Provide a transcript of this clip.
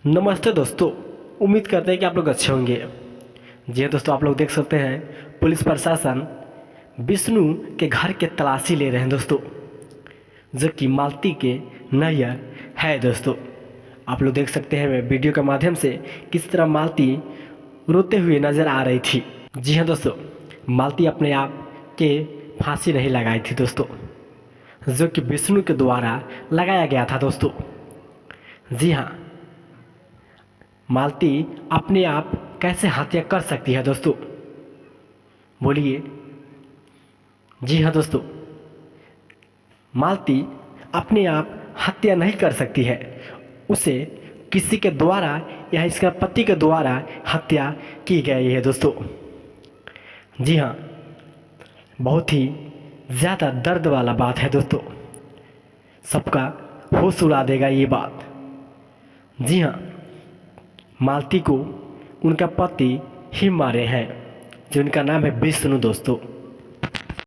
नमस्ते दोस्तों। उम्मीद करते हैं कि आप लोग अच्छे होंगे। जी हाँ दोस्तों, आप लोग देख सकते हैं पुलिस प्रशासन विष्णु के घर के तलाशी ले रहे हैं दोस्तों, जो कि मालती के नैयर है दोस्तों। आप लोग देख सकते हैं वीडियो के माध्यम से किस तरह मालती रोते हुए नज़र आ रही थी। जी हाँ दोस्तों, मालती अपने आप के फांसी नहीं लगाई थी दोस्तों, जो कि विष्णु के द्वारा लगाया गया था दोस्तों। जी हाँ, मालती अपने आप कैसे हत्या कर सकती है दोस्तों, बोलिए। जी हाँ दोस्तों, मालती अपने आप हत्या नहीं कर सकती है, उसे किसी के द्वारा या इसके पति के द्वारा हत्या की गई है दोस्तों। जी हाँ, बहुत ही ज़्यादा दर्द वाला बात है दोस्तों, सबका होश उड़ा देगा ये बात। जी हाँ, मालती को उनका पति ही मारे हैं, जिनका नाम है विष्णु दोस्तों।